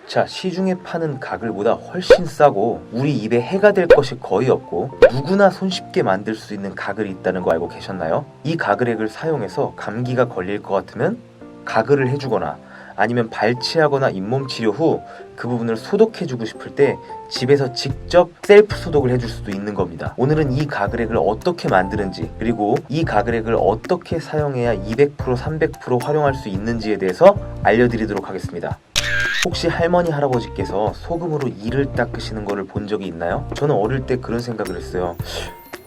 자, 시중에 파는 가글보다 훨씬 싸고 우리 입에 해가 될 것이 거의 없고 누구나 손쉽게 만들 수 있는 가글이 있다는 거 알고 계셨나요? 이 가글액을 사용해서 감기가 걸릴 것 같으면 가글을 해주거나 아니면 발치하거나 잇몸 치료 후 그 부분을 소독해주고 싶을 때 집에서 직접 셀프 소독을 해줄 수도 있는 겁니다. 오늘은 이 가글액을 어떻게 만드는지, 그리고 이 가글액을 어떻게 사용해야 200% 300% 활용할 수 있는지에 대해서 알려드리도록 하겠습니다. 혹시 할머니 할아버지께서 소금으로 이를 닦으시는 거를 본 적이 있나요? 저는 어릴 때 그런 생각을 했어요.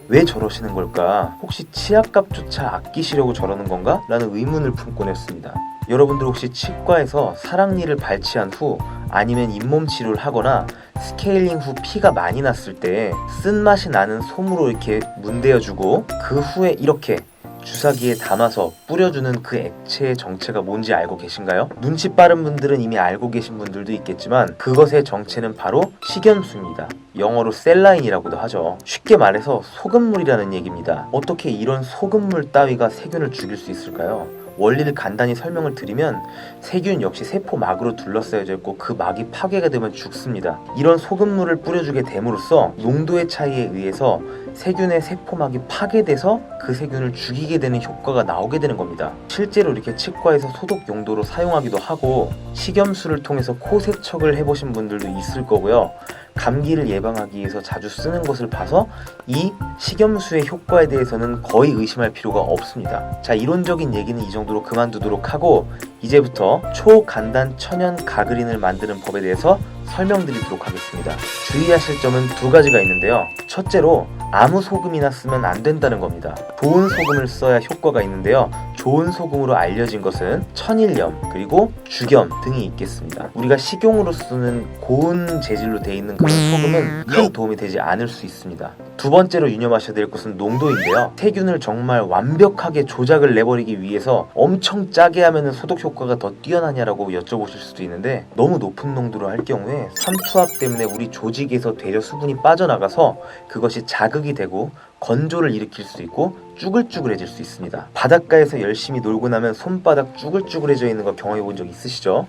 왜 저러시는 걸까? 혹시 치약값조차 아끼시려고 저러는 건가? 라는 의문을 품곤 했습니다. 여러분들 혹시 치과에서 사랑니를 발치한 후 아니면 잇몸 치료를 하거나 스케일링 후 피가 많이 났을 때 쓴맛이 나는 솜으로 이렇게 문대어주고 그 후에 이렇게 주사기에 담아서 뿌려주는 그 액체의 정체가 뭔지 알고 계신가요? 눈치 빠른 분들은 이미 알고 계신 분들도 있겠지만 그것의 정체는 바로 식염수입니다. 영어로 셀라인이라고도 하죠. 쉽게 말해서 소금물이라는 얘기입니다. 어떻게 이런 소금물 따위가 세균을 죽일 수 있을까요? 원리를 간단히 설명을 드리면 세균 역시 세포막으로 둘러싸여져 있고 그 막이 파괴가 되면 죽습니다. 이런 소금물을 뿌려주게 됨으로써 농도의 차이에 의해서 세균의 세포막이 파괴돼서 그 세균을 죽이게 되는 효과가 나오게 되는 겁니다. 실제로 이렇게 치과에서 소독 용도로 사용하기도 하고 식염수를 통해서 코 세척을 해보신 분들도 있을 거고요. 감기를 예방하기 위해서 자주 쓰는 것을 봐서 이 식염수의 효과에 대해서는 거의 의심할 필요가 없습니다. 자, 이론적인 얘기는 이 정도로 그만두도록 하고 이제부터 초간단 천연 가글인을 만드는 법에 대해서 설명드리도록 하겠습니다. 주의하실 점은 두 가지가 있는데요. 첫째로 아무 소금이나 쓰면 안 된다는 겁니다. 좋은 소금을 써야 효과가 있는데요. 좋은 소금으로 알려진 것은 천일염 그리고 죽염 등이 있겠습니다. 우리가 식용으로 쓰는 고운 재질로 되어 있는 그런 소금은 큰 도움이 되지 않을 수 있습니다. 두 번째로 유념하셔야 될 것은 농도인데요. 세균을 정말 완벽하게 조작을 내버리기 위해서 엄청 짜게 하면 소독 효과가 더 뛰어나냐라고 여쭤보실 수도 있는데 너무 높은 농도로 할 경우에 삼투압 때문에 우리 조직에서 되려 수분이 빠져나가서 그것이 자극이 되고 건조를 일으킬 수 있고 쭈글쭈글해질 수 있습니다. 바닷가에서 열심히 놀고 나면 손바닥 쭈글쭈글해져 있는 거 경험해 본 적 있으시죠?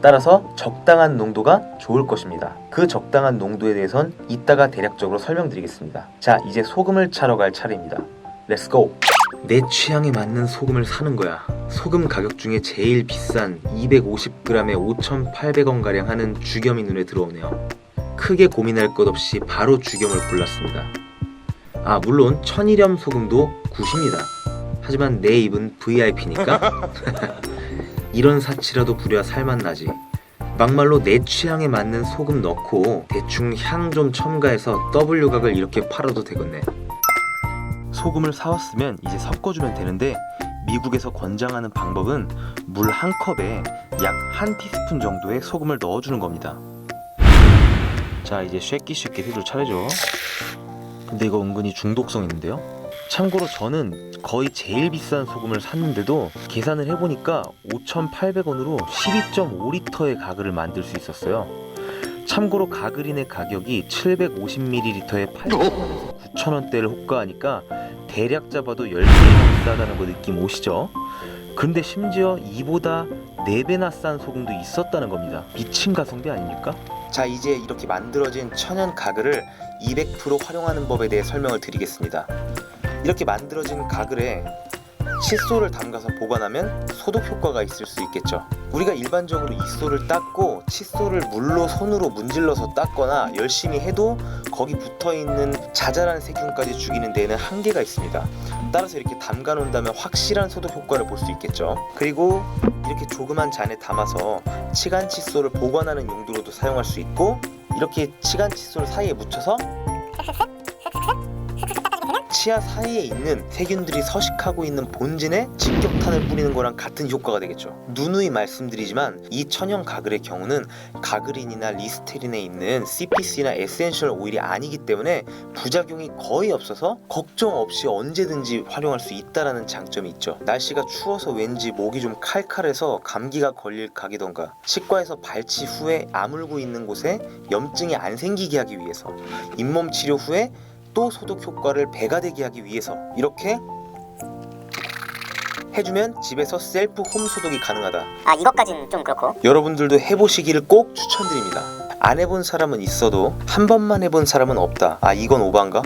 따라서 적당한 농도가 좋을 것입니다. 그 적당한 농도에 대해선 이따가 대략적으로 설명드리겠습니다. 자, 이제 소금을 차러 갈 차례입니다. 렛츠고! 내 취향에 맞는 소금을 사는 거야. 소금 가격 중에 제일 비싼 250g에 5,800원가량 하는 죽염이 눈에 들어오네요. 크게 고민할 것 없이 바로 죽염을 골랐습니다. 물론 천일염 소금도 굿입니다. 하지만 내 입은 VIP니까 이런 사치라도 부려야 살맛나지. 막말로 내 취향에 맞는 소금 넣고 대충 향 좀 첨가해서 W각을 이렇게 팔아도 되겠네. 소금을 사왔으면 이제 섞어주면 되는데 미국에서 권장하는 방법은 물 한 컵에 약 한 티스푼 정도의 소금을 넣어주는 겁니다. 자, 이제 쉐끼쉐끼 해줄 차례죠. 근데 이거 은근히 중독성 있는데요. 참고로 저는 거의 제일 비싼 소금을 샀는데도 계산을 해보니까 5,800원으로 12.5리터의 가글을 만들 수 있었어요. 참고로 가글인의 가격이 750ml에 8,000원에서 9,000원대를 호가하니까 대략 잡아도 10배 이상 싸다는 거 느낌 오시죠? 근데 심지어 이보다 4배나 싼 소금도 있었다는 겁니다. 미친 가성비 아닙니까? 자, 이제 이렇게 만들어진 천연 가글을 200% 활용하는 법에 대해 설명을 드리겠습니다. 이렇게 만들어진 가글에 칫솔을 담가서 보관하면 소독 효과가 있을 수 있겠죠. 우리가 일반적으로 이솔을 닦고 칫솔을 물로 손으로 문질러서 닦거나 열심히 해도 거기 붙어있는 자잘한 세균까지 죽이는 데에는 한계가 있습니다. 따라서 이렇게 담가 놓는다면 확실한 소독 효과를 볼 수 있겠죠. 그리고 이렇게 조그만 잔에 담아서 치간 칫솔을 보관하는 용도로도 사용할 수 있고 이렇게 치간 칫솔 사이에 묻혀서 치아 사이에 있는 세균들이 서식하고 있는 본진에 직격탄을 뿌리는 거랑 같은 효과가 되겠죠. 누누이 말씀드리지만 이 천연 가글의 경우는 가글인이나 리스테린에 있는 CPC나 에센셜 오일이 아니기 때문에 부작용이 거의 없어서 걱정 없이 언제든지 활용할 수 있다는 장점이 있죠. 날씨가 추워서 왠지 목이 좀 칼칼해서 감기가 걸릴 각이던가 치과에서 발치 후에 아물고 있는 곳에 염증이 안 생기게 하기 위해서 잇몸 치료 후에 또 소독 효과를 배가 되게 하기 위해서 이렇게 해주면 집에서 셀프 홈 소독이 가능하다. 아, 이것까지는 좀 그렇고. 여러분들도 해보시기를 꼭 추천드립니다. 안 해본 사람은 있어도 한 번만 해본 사람은 없다. 아, 이건 오반가?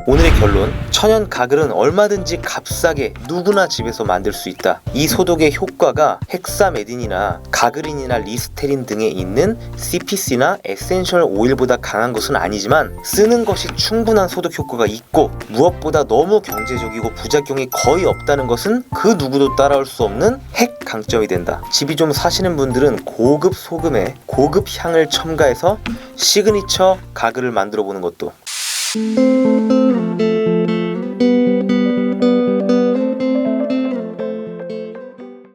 오늘의 결론, 천연 가글은 얼마든지 값싸게 누구나 집에서 만들 수 있다. 이 소독의 효과가 헥사메딘이나 가그린이나 리스테린 등에 있는 CPC나 에센셜 오일보다 강한 것은 아니지만 쓰는 것이 충분한 소독 효과가 있고 무엇보다 너무 경제적이고 부작용이 거의 없다는 것은 그 누구도 따라올 수 없는 핵 강점이 된다. 집이 좀 사시는 분들은 고급 소금에 고급 향을 첨가해서 시그니처 가글을 만들어 보는 것도